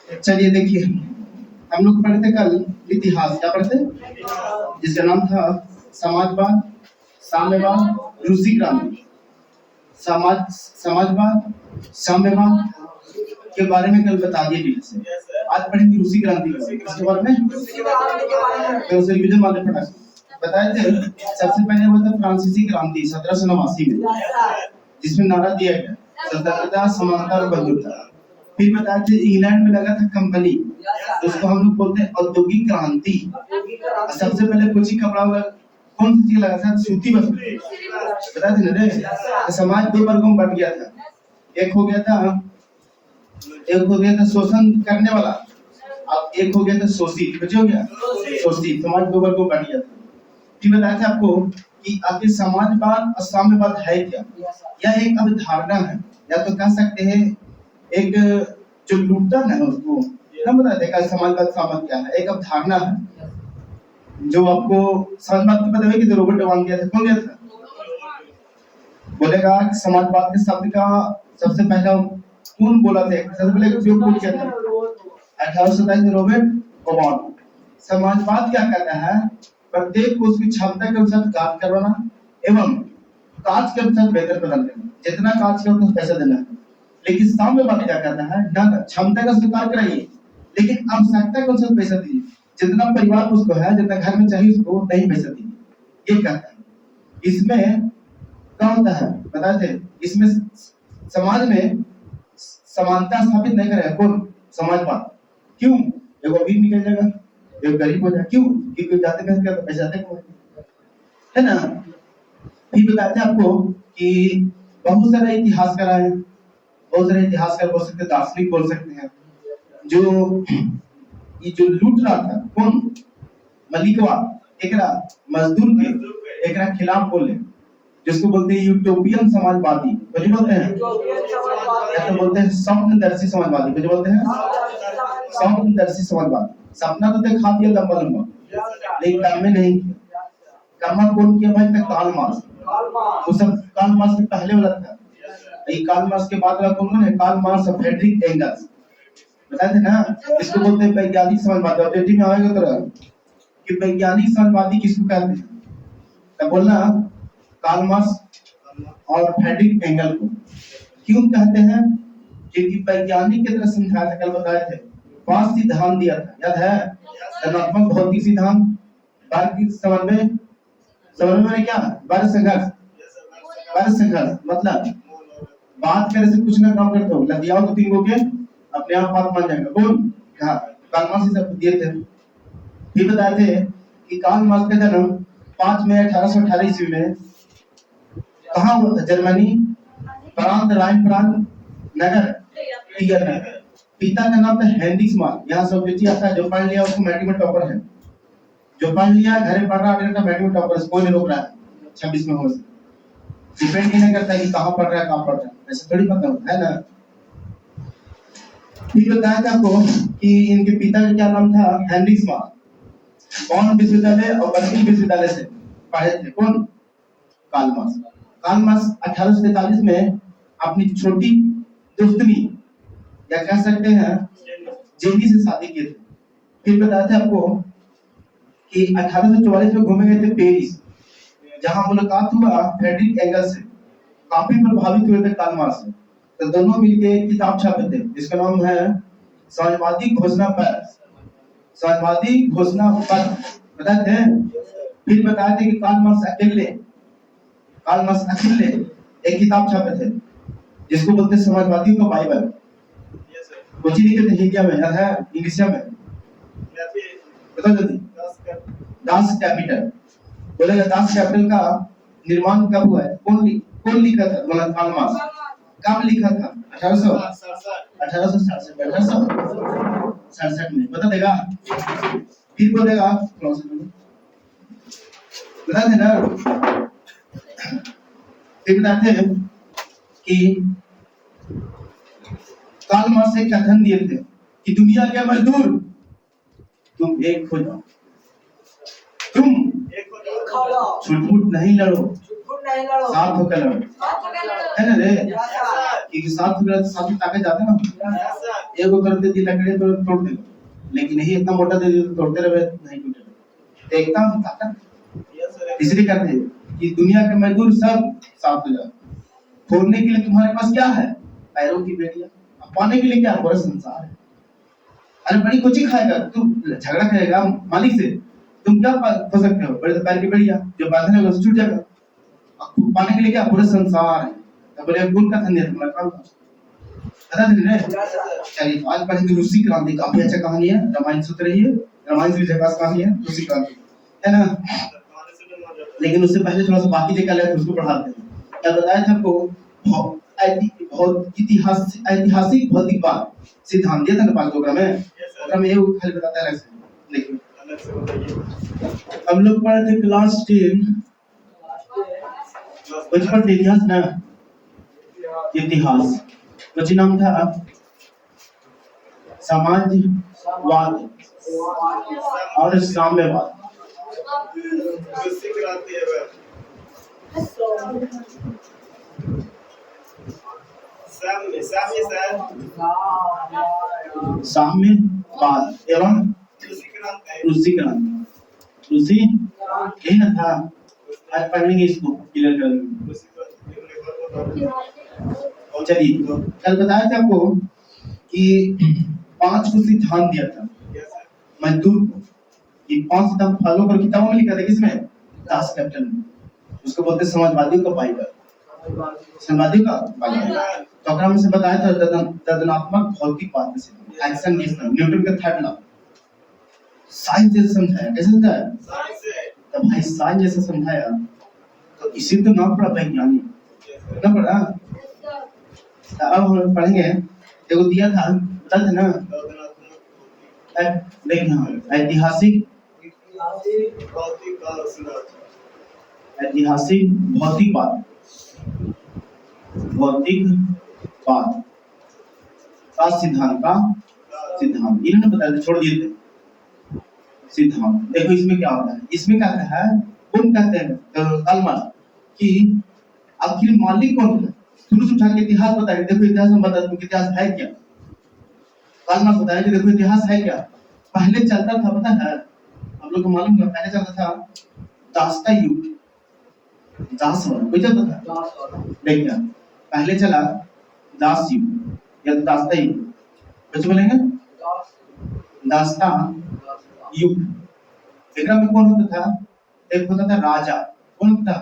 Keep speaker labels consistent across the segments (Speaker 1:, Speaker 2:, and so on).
Speaker 1: चलिए देखिए, हम लोग पढ़ते कल इतिहास, क्या पढ़ते, जिसका नाम था समाजवाद, साम्यवाद, रूसी क्रांति। समाजवाद, साम्यवाद के बारे में कल बता दिए डिटेल से। आज पढ़ेंगे रूसी क्रांति के बारे में। तो उसे रिवीजन वाले पढ़ा बताए थे। सबसे पहले हुआ था फ्रांसीसी क्रांति 1789 में, जिसमें नारा दिया गया स्वतंत्रता, समानता और बंधुता। फिर बताए थे इंग्लैंड में लगा था कंपनी, उसको हम लोग बोलते हैं औद्योगिक क्रांति। सबसे पहले कुछ ही कपड़ा कौन सी चीज लगा था, सूती वस्त्र, बताए थे ना रे। समाज दो वर्गों में बट गया था, एक हो गया था शोषण करने वाला, अब एक हो गया था शोषित। कुछ हो गया शोषित, समाज दो वर्गों में बट गया था। फिर बताया था आपको कि आखिर समाजवाद और साम्यवाद है क्या। यह एक अवधारणा है, या तो कह सकते हैं एक जो लुटन है उसको ना बता देगा समाजवाद साम्यवाद क्या है। एक अवधारणा है जो आपको समाजवाद की पता है कि रॉबर्ट वान दिया था। कौन दिया था? बोलेगा कि समाजवाद के शब्द का सबसे पहला कौन बोला था, सबसे पहले उपयोग कौन किया था? 1827 में रॉबर्ट ओवान। समाजवाद क्या कहता है? प्रत्येक को उसकी क्षमता के अनुसार कार्य करवाना एवं कार्य के अनुसार बेहतर प्रदान करना। जितना कार्य किया उतना पैसा देना है। लेकिन साम्यवाद क्या कहता है? ना क्षमता का स्वीकार कराइए, लेकिन आवश्यकता के अनुसार पैसा दीजिए। जितना परिवार उसको है, जितना घर में चाहिए उसको नहीं पैसा दीजिए, ये कहता है। इसमें क्या होता है बताते हैं, इसमें समाज में समानता स्थापित नहीं करेगा कौन? समाजवाद। क्यों? एगो अमीर निकल जाएगा, एगो गरीब हो जाएगा। क्यों? क्योंकि जाते मेहनत करते पैसा देते है ना। फिर बताते हैं आपको कि बहुत सारे इतिहासकार आए, बहुत सारे इतिहासकार बोल सकते हैं, दार्शनिक बोल सकते हैं, जो ये जो लूट रहा था कौन? मलिकवाद एकरा मजदूर के एकरा खिलाफ बोले, जिसको बोलते हैं यूटोपियन समाजवादी। कुछ बोलते हैं या तो बोलते हैं स्वप्नदर्शी समाजवादी। कुछ बोलते हैं स्वप्नदर्शी समाजवादी। सपना तो देखा दिया लंबा लंबा, लेकिन काम में नहीं किया। काम कौन किया भाई? तक कार्ल मार्क्स। वो सब कार्ल मार्क्स से पहले वाला था। ये कार्ल मार्क्स के बाद वाला कौन है? कार्ल मार्क्स और फ्रेडरिक एंगल्स। बताए थे ना, इसको बोलते हैं वैज्ञानिक समाजवादी। ऑब्जेक्टिव में आएगा तरह कि वैज्ञानिक समाजवादी किसको कहते हैं, तब बोलना कार्ल मार्क्स और फ्रेडरिक एंगल को। क्यों कहते हैं? क्योंकि वैज्ञानिक की तरह समझाया था, कल बताए थे। 5 सिद्धांत दिया था, याद है? धनात्मक भौतिक सिद्धांत, बाकी समन्वय में क्या? वर्ग संघर्ष मतलब बात करे से कुछ ना काम करते हो, लग जाओ तो 3 के अपने आप बात मान जाएगा। कौन? कार्ल मार्क्स सब दिए थे। फिर बताए थे कि कार्ल मार्क्स का जन्म 5 मई 1818 ईस्वी में कहाँ हुआ था? जर्मनी प्रांत राइनफ्रांक नगर टिगर में। पिता का नाम था हेनरिक मार्क्स। यहाँ सब बेटी आता है, जो पढ़ लिया उसको मैट्रिक में टॉपर है, जो पढ़ लिया घर में पढ़ रहा है मैट्रिक में टॉपर है। कोई नहीं रोक रहा है 26 में हो, डिपेंड नहीं करता कि कहाँ पढ़ रहा है कहाँ पढ़ रहा है, ऐसे थोड़ी पता होता है ना। फिर बताया था आपको कि इनके पिता का क्या नाम था? Heinrich Marx. कौन विश्वविद्यालय और बर्कली विश्वविद्यालय से पढ़े थे? कौन? Karl marks. कार्ल मार्क्स 1843 में अपनी छोटी दोस्तनी या कह सकते हैं जेनी से शादी किए थे। फिर बताया था आपको कि 1844 में घूमे गए थे पेरिस, जहां मुलाकात हुआ फ्रेडरिक एंगल्स से। काफी प्रभावित हुए थे कार्ल मार्क्स से, तो दोनों मिलकर एक किताब छापे थे जिसका नाम है समाजवादी घोषणा पत्र। समाजवादी घोषणा पत्र बताते हैं। फिर बताया था कि कार्ल मार्क्स अकेले एक किताब छापे थे जिसको बोलते हैं समाजवादियों का बाइबल। कुछ ही लिखे थे हिंदी में, याद है? इंग्लिश में बता जल्दी। Das Kapital. बोलेगा दास कैपिटल का निर्माण कब हुआ है? कौन लिखा था? बोला कार्ल मार्क्स। कब लिखा था? 1867 में। बता देगा? फिर बोलेगा बता देना। फिर बताते हैं कि कार्ल मार्क्स एक कथन दिए थे कि दुनिया के मजदूर तुम एक हो जाओ, तुम झूठ मूठ नहीं लड़ो, साथ होकर लड़ो, है ना रे? क्योंकि साथ होकर तो साथ में ताकत जाते ना। एक उतर दे दी लकड़ी तो तोड़ दे, लेकिन यही इतना मोटा दे दी तो तोड़ते रहे नहीं टूटेगा। देखता हूँ ताकत इसलिए कहते हैं कि दुनिया के मजदूर सब साथ हो जाओ। फोड़ने के लिए तुम्हारे पास क्या है? पैरों की बेड़ियां। पाने के लिए क्या? पूरा संसार है। अरे बड़ी कोची खाएगा तू, झगड़ा करेगा मालिक से, तुम क्या खो सकते हो? बड़े पैर की बेड़ियां जो बांधने होगा छूट जाएगा। पाने के लिए क्या? पूरा संसार है। तो बोले गुण का धन्य तुम्हारा काम पता नहीं। चलिए आज पढ़ेंगे रूसी क्रांति। काफी अच्छा कहानी है, रामायण सूत्र है, रामायण से जगह कहानी है रूसी क्रांति, है ना? लेकिन उससे पहले थोड़ा सा बाकी जो कल है उसको पढ़ाते हैं। क्या बताया था आपको? ऐतिहासिक भौतिकवाद सिद्धांत दिया था ना 5 प्रोग्राम में। प्रोग्राम ये खाली बताता है अलग से। देखिए हम लोग पढ़े थे क्लास 10 बचपन से इतिहास ना, इतिहास बच्चे नाम था समाजवाद और साम्यवाद। साम्यवाद एवं रूसी क्रांति। रूसी यही ना था, आज पढ़ेंगे इसको क्लियर करेंगे। चलिए कल बताया था आपको कि 5 को सिद्धांत दिया था मजदूर को, कि 5 सिद्धांत फॉलो कर। किताबों में लिखा था किसमें? दास कैप्टन में। उसको बोलते समाजवादियों का बाइबल, समाजवादियों का बाइबल। तो अगर हमसे बताया था तदनात्मक भौतिकवाद से एक्शन न्यूटन का थर्ड लॉ। साइंस जैसे समझाया, कैसे समझाया? तो भाई साइंस जैसे समझाया तो इसी तो नाम पड़ा वैज्ञानिक ना पड़ा। अब हम पढ़ेंगे, देखो दिया था बता था ना, देखना ऐतिहासिक भौतिकवाद का सिद्धांत इन्होंने बताया, छोड़ दिए थे सिद्धांत। देखो इसमें क्या होता है, इसमें क्या कहता है, कौन कहते हैं कलमा कि आखिर मालिक कौन है? शुरू से उठा के इतिहास बताया। देखो इतिहास में बता दो इतिहास है क्या। कलमा बताया कि देखो इतिहास है क्या। पहले चलता था पता है, हम लोग को मालूम है, पहले चलता था दास का युग। दास कोई चलता था, देखिए पहले चला दास युग या दासता युग। कुछ बोलेंगे दासता युग। विक्रम में कौन होता था? एक होता था राजा। कौन होता था?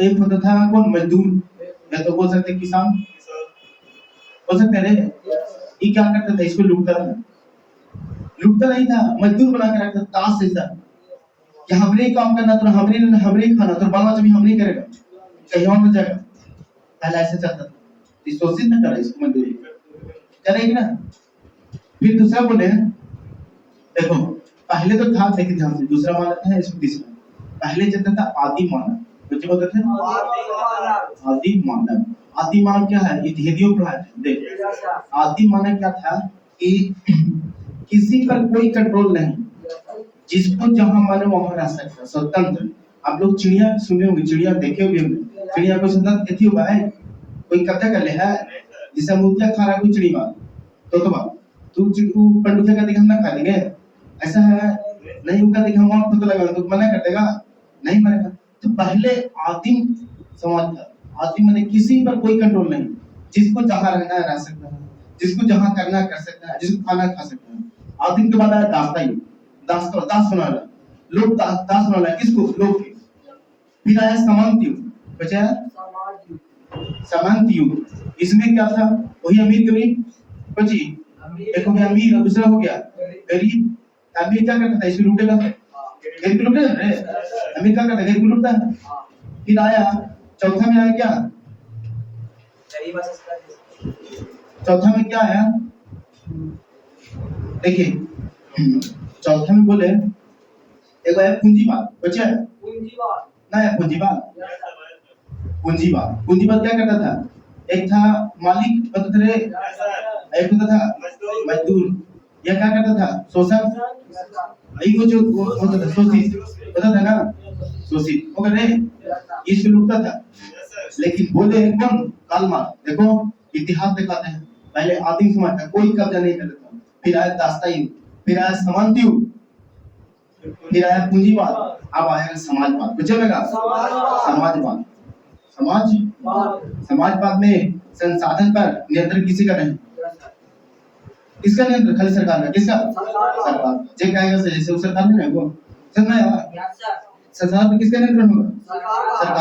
Speaker 1: एक होता था कौन? मजदूर, या तो बोल सकते किसान, बोल सकते रे। ये क्या करता था? इसको लूटता था। लूटता नहीं था, मजदूर बना के रखता था। ताश ऐसा कि हमने काम करना तो हमने खाना तो बाल बच्चा भी हमने करेगा, कहीं और न जाएगा। पहले ऐसे चलता था। शोषित न करा इसको, मजदूरी करेगी ना। फिर दूसरा बोले, देखो पहले तो था, लेकिन ध्यान से दूसरा मानव है, इसको तीसरा। पहले चलता था आदि मानव। कुछ बोलते थे आदि मानव। आदि मानव क्या है? ये धेदियों पढ़ाया था। देख आदि मानव क्या था कि किसी पर कोई कंट्रोल नहीं, जिसको जहां माने वहां रह सकता, स्वतंत्र। आप लोग चिड़िया सुने होंगे, चिड़िया देखे होंगे, चिड़िया को स्वतंत्र देती हो भाई, कोई कब्जा कर ले है। जिसे मुर्गियां खा रहा कोई चिड़िया तो तू पंडुखिया का दिखा ना खा लेंगे, ऐसा है नहीं। उनका दिखा वहां खुद लगा तो मना कर देगा, नहीं मरेगा। तो पहले आदिम समाज था। आदिम माने किसी पर कोई कंट्रोल नहीं, जिसको जहां रहना है रह सकता है, जिसको जहां करना है कर सकता है, जिसको खाना खा सकता है। आदिम के बाद आया दासता युग। दास बनाना, लोग दास बनाना किसको? लोग के। फिर आया सामंत युग। बचा सामंत युग। इसमें क्या था? वही अमीर गरीब बची। एक हो गया अमीर और दूसरा हो गया गरीब। अमीर क्या करता था? इसको लूटेगा, गरीब को लूटेगा रे। अमीर क्या करता है? गरीब को लूटता है। फिर आया चौथा में आया क्या? चौथा में क्या आया? देखिए चौथा में बोले एक है पूंजीवाद। बच्चा ना है पूंजीवाद। पूंजीवाद क्या करता था? एक था मालिक होता था, एक होता था मजदूर। यह क्या करता था? शोषण। यही वो जो होता था शोषित होता था ना। शोषित हो गए, ये शुरू था। लेकिन बोले कौन? Karl Marx. देखो इतिहास दिखाते हैं, पहले आदिम समाज था, कोई कब्जा नहीं करता था, फिर आया दास्तायुग, फिर आया सामंतयुग, फिर आया पूंजीवाद, अब आएगा समाजवाद। कुछ चलेगा? समाजवाद। समाजवाद में संसाधन पर नियंत्रण किसी का नहीं। किसका नियंत्रण? खाली सरकार का। किसका? सरकार। जे कहेगा जैसे वो सरकार नहीं है, वो सुनना है। संसाधन पर किसका नियंत्रण होगा? सरकार का।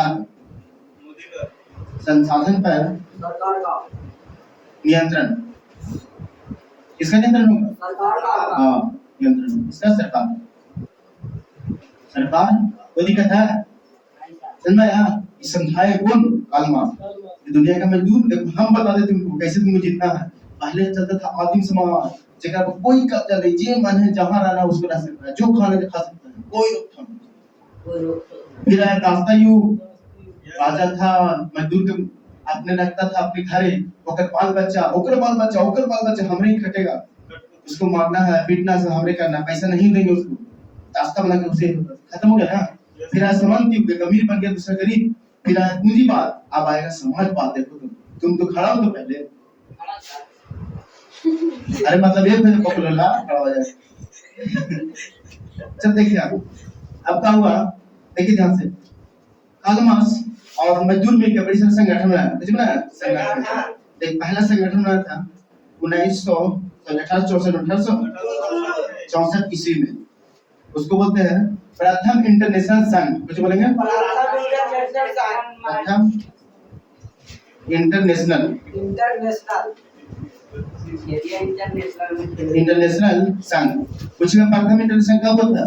Speaker 1: संसाधन पर नियंत्रण किसका नियंत्रण होगा? हाँ, नियंत्रण इसका सरकार। सरकार कोई दिक्कत है? समझ में आया? समझाए कौन? Karl Marx. दुनिया का मजदूर। देखो हम बता देते तुमको कैसे तुमको जीतना है। पहले चलता था आदिम समाज, जगह पर कोई कब्जा नहीं, जे मन है जहाँ रहना उसको रह सकता है, जो खाना है खा सकता है, कोई रोकथाम नहीं। फिर आया दास्तायुग, राजा था मजदूर के अपने रखता था अपने घरे, ओकर बाल बच्चा हमरे ही खटेगा, उसको मारना है, पीटना है, हमरे करना, पैसा नहीं देंगे उसको, रास्ता बना के उसे खत्म हो गया ना। फिर आया सामंतयुग, अमीर बन गया दूसरा गरीब। फिर आया पूंजीवाद, अब आएगा समाजवाद। देखो तुम तो खड़ा हो तो पहले, अरे मतलब ये फिर पॉपुलर ला खड़ा हो जाए। चल देखिए अब क्या हुआ, देखिए ध्यान से। कार्ल मार्क्स और मजदूर मिलकर बड़ी सारा संगठन बनाया, समझ में आया? संगठन देख, पहला संगठन बनाया था 1864 ईस्वी में, उसको बोलते हैं प्रथम इंटरनेशनल संघ। कुछ बोलेंगे? प्रथम इंटरनेशनल संघ। कुछ में प्रथम इंटरनेशनल कब होता है?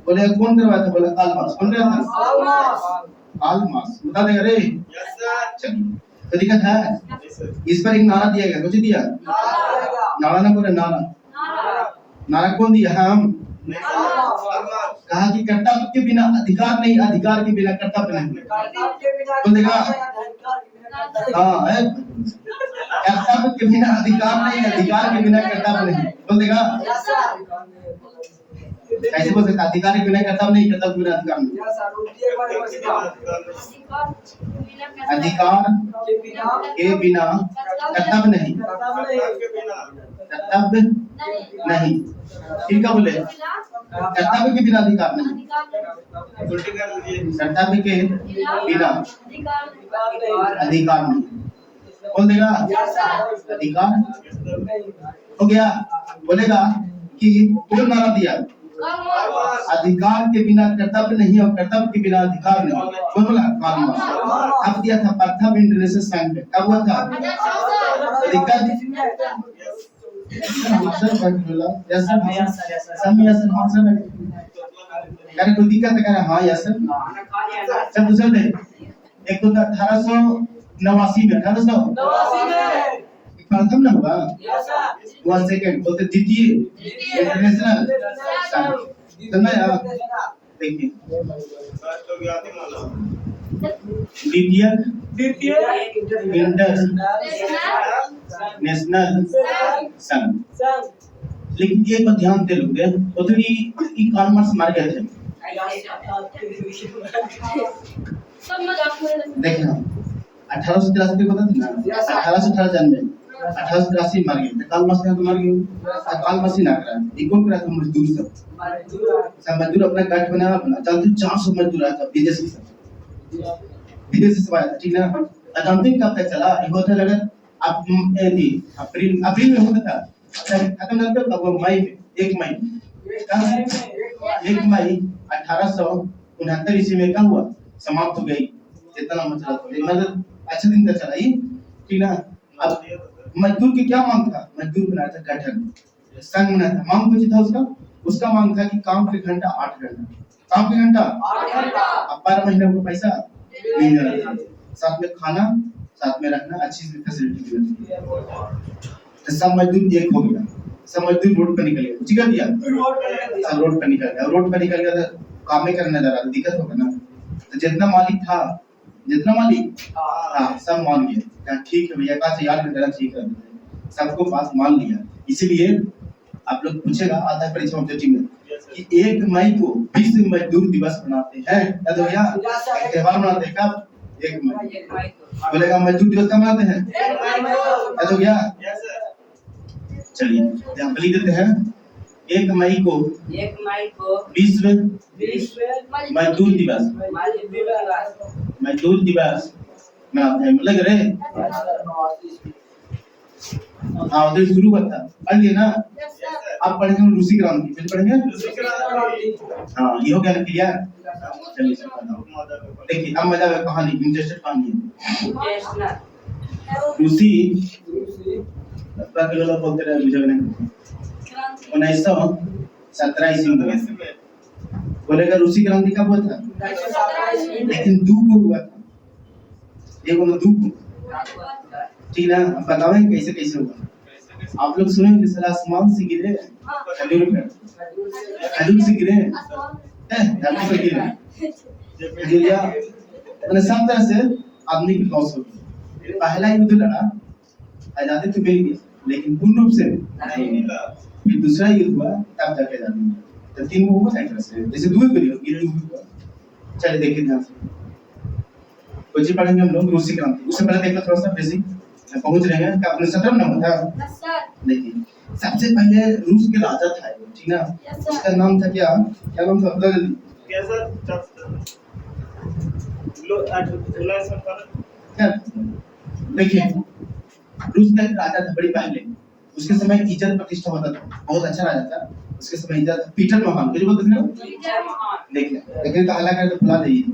Speaker 1: बोले कौन करवाया था? बोला कार्ल मार्क्स। कौन करवाया था? Karl Marx. बता देगा रे? तो दिक्कत है? इस पर एक नारा दिया गया, कुछ दिया? नारा ना बोले, नारा कौन दिया? हम। कहा कि कर्तव्य के बिना अधिकार नहीं, अधिकार के बिना कर्तव्य नहीं। बोल देगा? हाँ है, कर्तव्य के बिना अधिकार नहीं, अधिकार के बिना कर्तव्य नहीं। बोल देगा? कैसे बोल सकता? अधिकार के बिना कर्तव्य नहीं, कर्तव्य के बिना अधिकार नहीं। अधिकार के बिना कर्तव्य नहीं, कर्तव्य नहीं। ठीक है बोले? कर्तव्य के बिना अधिकार नहीं, कर्तव्य के बिना अधिकार नहीं। बोल देगा? अधिकार हो गया। बोलेगा कि कौन नारा दिया? अधिकार के बिना कर्तव्य नहीं और कर्तव्य के बिना अधिकार नहीं। कौन बोला? Karl Marx. अब दिया था प्रथम इंटरनेशनल संघ। कब हुआ था? दिक्कत अरे कोई दिक्कत है? हाँ यस सर। चल दूसरा दे। एक तो 1889 में, 1889 में प्रथम ना हुआ, वन सेकंड बोलते द्वितीय इंटरनेशनल संघ। समझ आया? देखिए द्वितीय इंटरनेशनल संघ। लेकिन ये पर ध्यान दे लोगे, उधरी की कार्ल मार्क्स मार गए थे। देखना 1883 को पता था ना, 1818 जन्मे, 1883 मर गए थे। कार्ल मार्क्स तो मर गए। कार्ल मार्क्स ना करा, एक कौन करा था? मजदूर सब मजदूर अपना गांठ बनाया, अपना चलते 400 मजदूर आया था विदेशी से आया था। ठीक ना? जानते हैं कब तक चला? ये होता लगा अब अप्रैल में होता था, खत्म होता था कब? मई में, 1 मई 1869 ईस्वी में क्या हुआ? समाप्त हो गई। जितना लंबा चला था, मतलब अच्छा दिन तक चला ये। ठीक ना? अब मजदूर की क्या मांग था? मजदूर बनाया था गठन, संघ बनाया था। मांग कुछ था उसका मांग था कि काम के घंटा 8 घंटा, काम के घंटा 8 घंटा, अब 12 महीने को पैसा नहीं मिला, साथ में खाना, साथ में रहना, अच्छी फैसिलिटी मिलती। तो सब मजदूर एक हो गया, सब मजदूर रोड पर निकल गया। ठीक है दिया? सब रोड पर निकल गया। रोड पर निकल गया तो काम नहीं करने लगा, दिक्कत होगा ना। तो जितना मालिक था, हाँ सब मान गया, ठीक है भैया का याद करना, ठीक है, सबको पास मान लिया। इसीलिए आप लोग पूछेगा आता है परीक्षा ऑब्जेक्टिव में कि 1 मई को विश्व मजदूर दिवस मनाते हैं। याद हो गया? एक त्योहार मनाते हैं कब? 1 मई। बोलेगा मजदूर दिवस कब मनाते हैं? याद हो गया? चलिए यहाँ पे लिख देते हैं 1 मई को विश्व मजदूर दिवस मनाते हैं। लग रहे हाँ उधर शुरू हुआ था पढ़ लिया ना। आप पढ़ेंगे हम रूसी क्रांति फिर पढ़ेंगे। हाँ ये हो गया ना क्लियर। चलिए देखिए अब मजा आएगा कहानी इंटरेस्टेड कहानी है। रूसी लोग बोलते रहे मुझे नहीं 1917 ईस्वी में बोलेगा रूसी क्रांति कब हुआ था? लेकिन दू को हुआ था। ये बोलो दू को ठीक ना। अब बताओगे कैसे कैसे हुआ। आप लोग सुने कि साला आसमान से गिरे खजूर से गिरे धरती पर गिरे खजूरिया मैंने सब तरह से आदमी की लॉस हो गई। पहला युद्ध लड़ा आजादी तो मिल गई लेकिन पूर्ण रूप से नहीं मिला। फिर दूसरा युद्ध हुआ तब जाके आजादी मिली। तो 3 वो हुआ एक से जैसे दूर करिए चलिए देखिए ध्यान से कुछ पढ़ेंगे हम लोग रूसी क्रांति। उससे पहले देख लो थोड़ा सा बेसिक पहुंच रहे हैं कि अपने 17 नंबर था। देखिए सबसे पहले रूस के राजा था ठीक ना। उसका नाम था क्या नाम था देखिए रूस का एक राजा था बड़ी पहले। उसके समय इज्जत प्रतिष्ठा होता था बहुत अच्छा राजा था। उसके समय इज्जत पीटर महान कुछ बोलते थे ना। देखिए लेकिन काला करके बुला दीजिए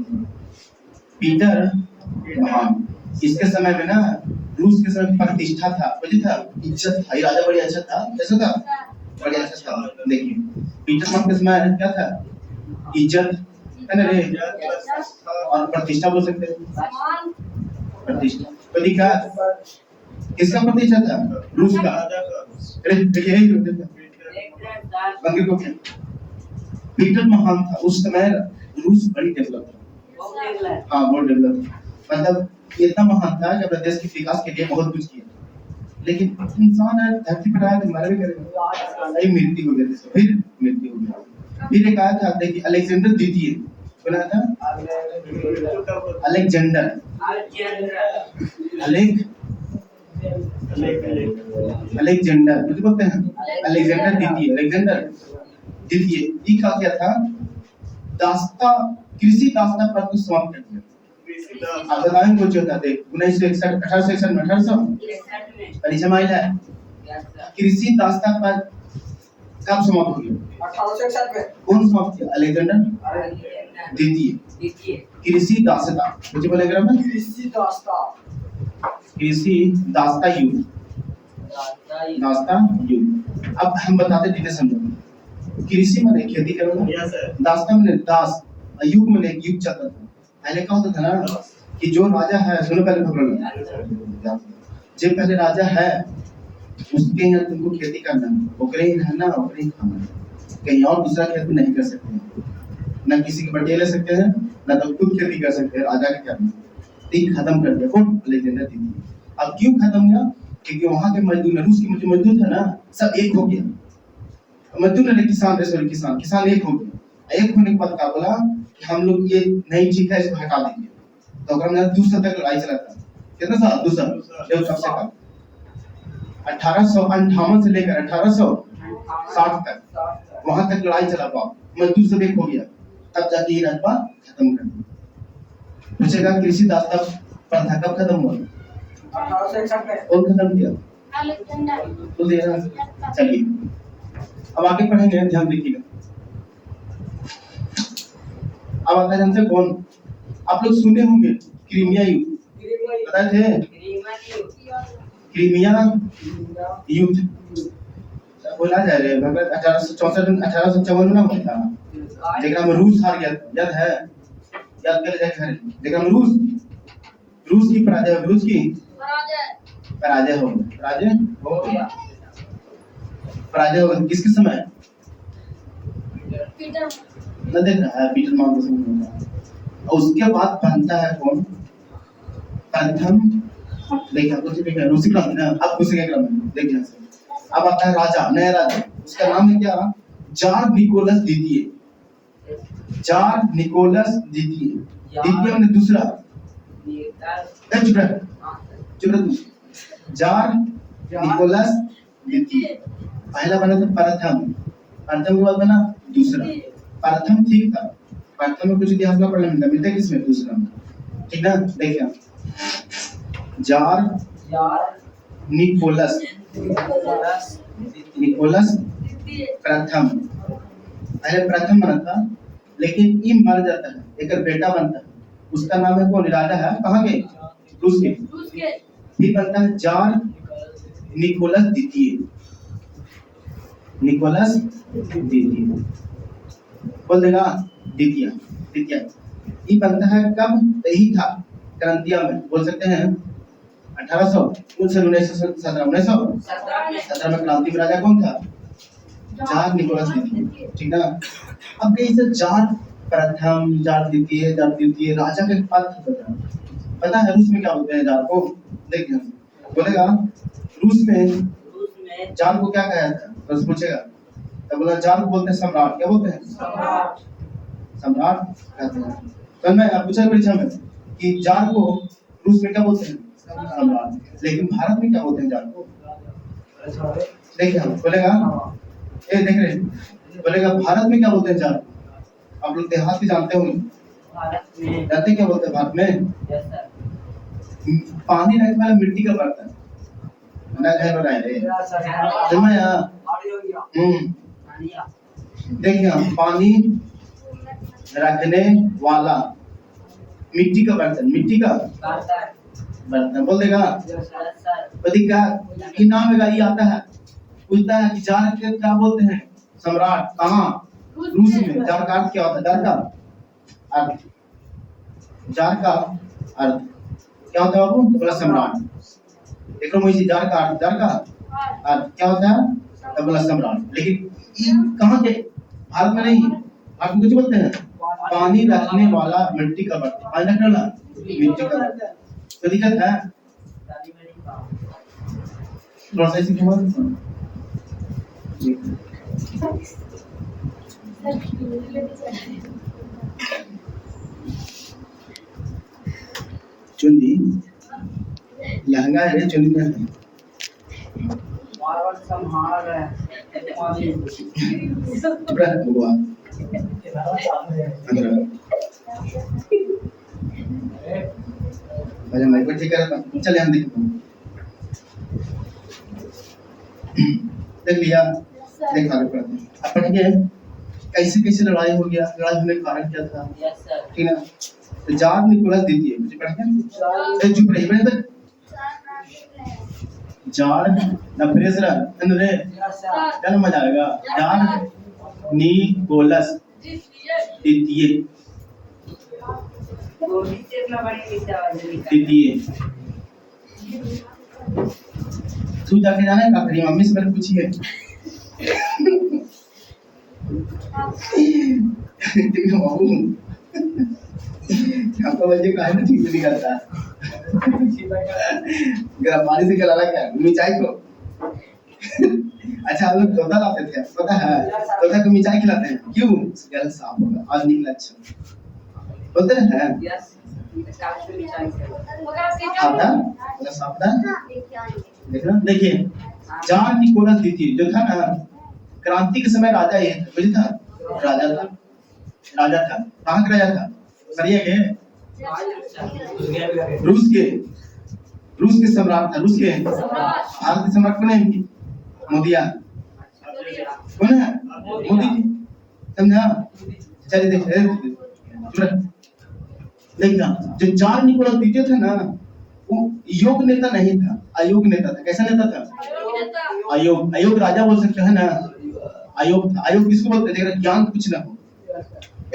Speaker 1: पीटर महान। इसके समय में ना रूस के समय प्रतिष्ठा था बुझे था इज्जत था। ये राजा बड़ी अच्छा था कैसा था बड़ी अच्छा था। देखिए पीटर महान के समय क्या था इज्जत है ना रे और प्रतिष्ठा बोल सकते हैं प्रतिष्ठा अधिकार किसका प्रतिष्ठा था रूस का। अरे देखिए यही बंगे को पीटर महान था। उस समय रूस बड़ी डेवलप था। हाँ बहुत डेवलप मतलब इतना महान था कि अपने देश के विकास के लिए बहुत कुछ किया। लेकिन इंसान है धरती पर आया तो मर भी करेगा नहीं मृत्यु हो गया फिर मृत्यु हो गया। फिर एक आया था देखिए अलेक्जेंडर द्वितीय सुना था अलेक्जेंडर अलेक्जेंडर मुझे बोलते हैं अलेक्जेंडर द्वितीय ये क्या था दास्ता कृषि दास्ता पर को समाप्त कर दिया। आप बताएं कुछ होता देख 1961 1861 में 1800 परीक्षा में आया है कृषि दास्ता पर कब समाप्त हो गया 1861 में कौन समाप्त किया अलेक्जेंडर द्वितीय कृषि दास्ता मुझे बोलेगा ना कृषि दास्ता युग अब हम बताते धीरे समझो। कृषि में खेती करो दास्ता में दास युग में एक युग चलता था। पहले क्या होता था ना कि जो राजा है सुनो पहले भगवान जो पहले राजा है उसके यहाँ तुमको खेती करना ओकरे ही रहना ओकरे ही खाना कहीं और दूसरा खेती नहीं कर सकते न किसी के बटे ले सकते हैं न तो खुद खेती कर सकते हैं राजा के करना। तीन खत्म कर दिया कौन अलेक्जेंडर द्वितीय। अब क्यों खत्म हुआ क्योंकि वहां के मजदूर रूस के मजदूर था ना सब एक हो गया। मजदूर ने किसान एक हो गया। एक होने के बाद क्या बोला कि हम लोग ये नई चीज है इसको हटा देंगे। तो अगर दूसरा तक लड़ाई चला था कितना साल दूसरा जब सबसे कम 1858 से लेकर 1860 तक वहां तक लड़ाई चला पाओ मजदूर सब एक हो गया तब जाके ये रकबा खत्म कर दिया। पूछेगा कृषि दास्ता प्रथा कब खत्म हुआ 1861 में कौन खत्म किया तो दे रहा। चलिए अब आगे पढ़ेंगे ध्यान देखिएगा। अब आता है हमसे कौन आप लोग सुने होंगे क्रीमिया युद्ध पता थे क्रीमिया युद्ध बोला जा रहा है भगत 1854 में हुआ था जेकरा में रूस हार गया याद है याद कर जाए जेकरा में रूस की पराजय हो गया किसके समय न देख रहा है पीटर मान और उसके बाद बनता है कौन प्रथम देखिए आपको देखिए रूसी क्रांति ना अब दूसरे क्रम में देखिए अब आता है राजा नया राजा उसका नाम है क्या जार निकोलस द्वितीय, जार निकोलस द्वितीय, द्वितीय मैंने दूसरा, चुप रह तू, जार निकोलस द्वितीय, पहला बना था प्रथम, प्रथम के बाद बना दूसरा, प्रथम ठीक था, प्रथम में कुछ इतिहास का पढ़ने मिलता है किसमें, दूसरा में, ठीक ना। देखिए जार निकोलस, निकोलस प्रथम, पहले प्रथम बना था, लेकिन ये मर जाता है, एक बेटा बनता है, उसका नाम है कौन, राजा है कहाँ के, रूस के, फिर बनता है जार निकोलस द्वितीय, निकोलस द्वितीय बोल देगा, द्वितीय, द्वितीय ये बनता है कब, यही था क्रांतिया में, बोल सकते हैं 1800 1917 में क्रांति में राजा कौन था, जार निकोलस द्वितीय, ठीक ना। अब कहीं से जार प्रथम, जार द्वितीय, जार द्वितीय, राजा के पद पता है रूस में क्या बोलते हैं जार को, देखिए बोलेगा रूस में जार को क्या कहा जाता है, बस पूछेगा तो बोला जार को बोलते हैं सम्राट, क्या बोलते हैं, सम्राट कहते हैं। तो मैं पूछा परीक्षा में कि जार को रूस में क्या बोलते हैं, सम्राट, लेकिन भारत में क्या बोलते हैं जार को, देखिए हम बोलेगा ये देख रहे बोलेगा भारत में क्या बोलते हैं जार, आप लोग देहात की जानते होंगे, जानते क्या बोलते हैं भारत में, पानी रहने वाला मिट्टी का बर्तन ना, घर बनाए रे देखिए पानी रखने वाला मिट्टी का बर्तन, मिट्टी का बर्तन बोल देगा, ये नाम ये आता है, पूछता है कि जार के क्या बोलते हैं, सम्राट, कहाँ, रूस में। जार का अर्थ क्या होता है, जार का अर्थ, जार का अर्थ क्या होता है बाबू, बोला सम्राट, देखो मुझे जार का अर्थ, जार का अर्थ क्या होता है, तो बोला सम्राट, लेकिन ये कहाँ के, भारत में नहीं, भारत में कुछ बोलते हैं पानी रखने वाला मिट्टी का बर्तन, पानी रखने वाला मिट्टी का बर्तन, तो दिक्कत है थोड़ा सा इसी चुन्नी लहंगा है, चुन्नी में है मैं को ठीक है, चले हम देख लिया, देख आगे पढ़ते हैं। अब पढ़ेंगे कैसे कैसे लड़ाई हो गया, लड़ाई होने का कारण क्या था, ठीक है। तो जार निकोलस द्वितीय, मुझे पढ़ेंगे, चुप रहिए मैंने तक जार ना फ्रेज रहा रे, क्या मजा आएगा, जार निकोलस द्वितीय, द्वितीय तू जाके जाना है काकरी, मम्मी से मैंने पूछी है आपका बच्चे काहे ना ठीक नहीं करता गर्म पानी से गलाना क्या मिर्चाई को अच्छा हम लोग तोता लाते थे, पता है तोता को मिर्चाई खिलाते हैं, क्यों, गल साफ होगा आज निकला, अच्छा बोलते हैं देखना। देखिए जार निकोलस द्वितीय जो था ना, क्रांति के समय राजा ये था, राजा था, राजा था, कहाँ का राजा था, सरिया के, रूस के सम्राट था, रूस के, भारत के सम्राट कौन है, मोदिया, कौन है, मोदी जी, समझा। चलिए देखना जो जार निकोलस द्वितीय था ना, वो योग नेता नहीं था, अयोग नेता था। कैसा नेता था, अयोग, अयोग राजा बोल सकते हैं ना, अयोग था। अयोग किसको बोलते थे, ज्ञान कुछ ना हो।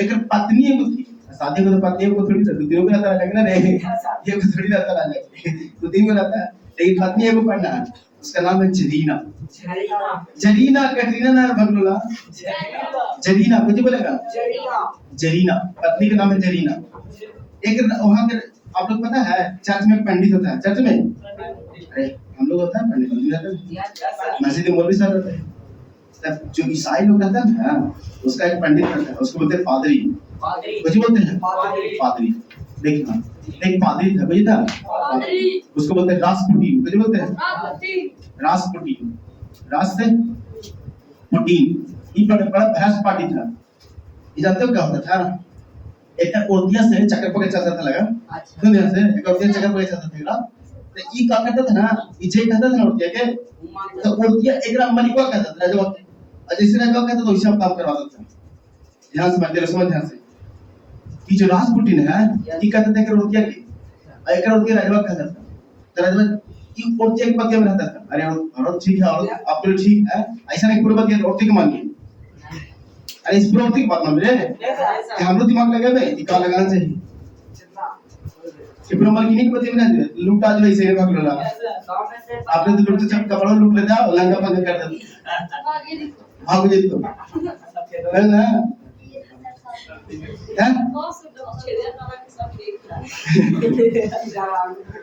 Speaker 1: एक पत्नी एगो थी, शादी को तो पत्नी को थोड़ी दो दिन में रहता रहेगा ना, रे ये को थोड़ी रहता रहेगा, दो दिन में रहता है, लेकिन पत्नी एगो पढ़ना है, उसका नाम है जरीना, जरीना, कैटरीना ना भगलोला, जरीना कुछ बोलेगा, जरीना पत्नी का नाम है जरीना। एक वहां के आप लोग पता है चर्च में पंडित होता है, चर्च में अरे हम लोग होता है पंडित, मस्जिद में मौलवी साहब रहते हैं, तब जो ईसाई लोग रहता है ना, उसका एक पंडित रहता है, उसको बोलते हैं पादरी। कुछ बोलते हैं पादरी। देखना, एक पादरी था, वही था उसको बोलते हैं रासपुटीन। कुछ बोलते हैं रासपुटीन। रास से पुटीन। ये बड़ा बड़ा भैंस पार्टी था। ये जानते हो क्या होता था? एक औरतिया से चक्कर पकड़ चलता था लगा। दुनिया से एक औरतिया चक्कर पकड़ चलता था ना। तो ये क्या करता था ना, ये कहता था ना औरतिया के, तो औरतिया एकरा मलिका कहता था जो जैसे ना कहता तो वैसे काम करवा देता। ध्यान से बात समझ, ध्यान से। ये जो रासपुटीन है, ये कहता था कि औरतिया की एक औरतिया राजवा कहता था। तो राजवा ये औरतिया के पतिया में रहता था। अरे औरत ठीक है, औरत आप तो ठीक है, ऐसा नहीं पूरे पतिया औरतिया के मानिए। अरे इस पूरे की बात ना मेरे कि हम लोग दिमाग लगे भाई, क्या लगाना चाहिए कि ब्रह्मा की नहीं पति में ना लूटा जो ऐसे भाग लोला। आपने तो लूटते जब कपड़ा लूट लेता और लंगा पकड़ कर देता भाग जे तो है ना। हैं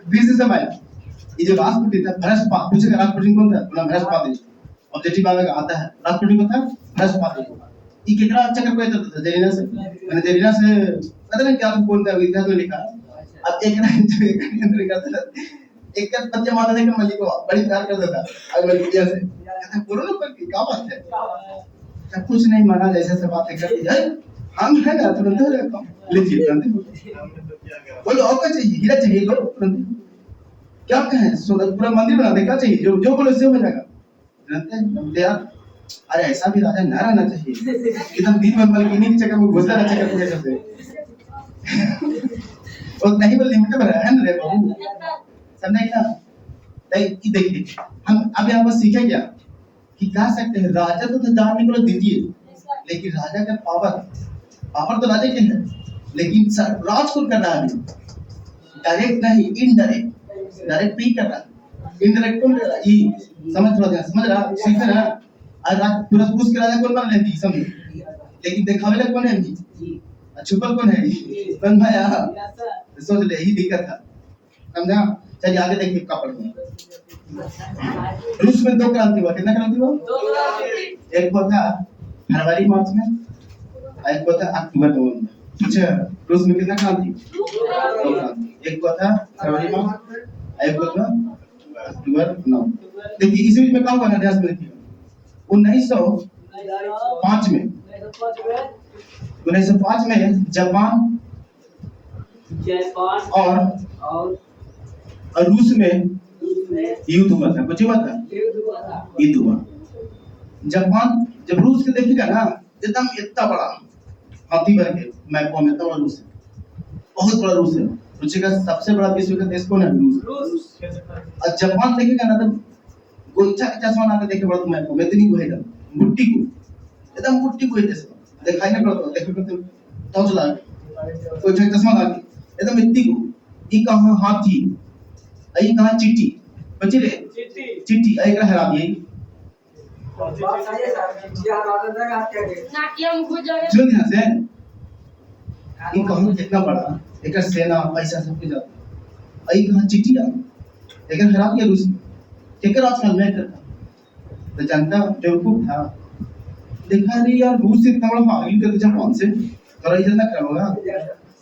Speaker 1: दिस इज अ मैन। ये जो रासपुटीन था, भ्रष्टपात, पूछे का रासपुटीन कौन था? बोला भ्रष्टपात है। ऑब्जेक्टिव आगे आता है रासपुटीन कौन था? भ्रष्टपात। ये कितना अच्छा कर पाया था जेरिना से, मैंने जेरिना से पता नहीं क्या कौन था इतिहास में लिखा। अब एक ना अंदर करता था, एक का पतिया माता देखकर मलिक को बड़ी प्यार करता था। अब मलिकिया से कहता बोलो ना, पर क्या बात है? क्या कुछ नहीं माना, जैसे से बातें करती है हम है ना, तुरंत लीजिए तुरंत बोलो और क्या चाहिए? हीरा चाहिए लो तुरंत। क्या कहें, पूरा मंदिर बना दे, क्या चाहिए? जो जो बोलो से हो जाएगा तुरंत यार। अरे ऐसा भी राजा ना रहना चाहिए, एकदम दिन भर मलकिनी के चक्कर में घुसता रहा, चक्कर में चलते और नहीं बोल लिमिट में रहन रे बाबू, समझे क्या? नहीं देखिए, हम अब यहाँ पर सीखे क्या कि कह सकते हैं राजा तो जानने को दीजिए, लेकिन राजा का पावर तो राजा के है, लेकिन राज कौन कर रहा है? डायरेक्ट नहीं, इनडायरेक्ट। डायरेक्ट नहीं कर रहा, इनडायरेक्ट कौन कर रहा है? ये समझ थोड़ा समझ रहा, सीख रहा। आज पूरा रूस के राजा कौन बन रहे थे समझ, लेकिन दिखावे लग कौन है जी, छुपल कौन है बन भाया। सोच ले, यही दिक्कत था, समझा? चलिए आगे देखिए क्या पढ़ेंगे। रूस में 2 क्रांति हुआ। कितना क्रांति हुआ? 2 क्रांति। एक हुआ था फरवरी मार्च में, एक हुआ था अक्टूबर नवंबर में। अच्छा, रूस में कितना क्रांति? 2 क्रांति। एक हुआ था फरवरी मार्च, एक हुआ था अक्टूबर नवंबर। देखिए इस बीच में क्या हुआ ना, ध्यान से देखिए। 1905 में जापान और रूस में युद्ध हुआ था। कुछ हुआ था, युद्ध हुआ। जापान जब रूस के देखिएगा ना, एकदम इतना बड़ा हाथी भर के मैप में इतना बड़ा रूस है, बहुत बड़ा रूस है। पूछेगा सबसे बड़ा विश्व का देश कौन है? रूस। और जापान देखिएगा ना, तो गोइठा के चश्मा ना देखे बड़ा मैप में इतनी गोहेगा मुट्ठी को, एकदम मुट्ठी को जैसे दिखाई नहीं पड़ता, देखो तो टॉर्च लगा के कोई चश्मा लगा के एकदम इतनी को। ये कहां हाथी, आई कहां चींटी, बची रे चींटी आई का हरा दिए सुन ध्यान से। ये कहां कितना बड़ा एक सेना पैसा सब कुछ जाता, आई कहां चींटिया एक हरा दिया रूस के राजकाल में करता। तो जनता बेवकूफ था, देखा नहीं यार रूस से इतना बड़ा हावी कर जापान से, और इधर ना करोगा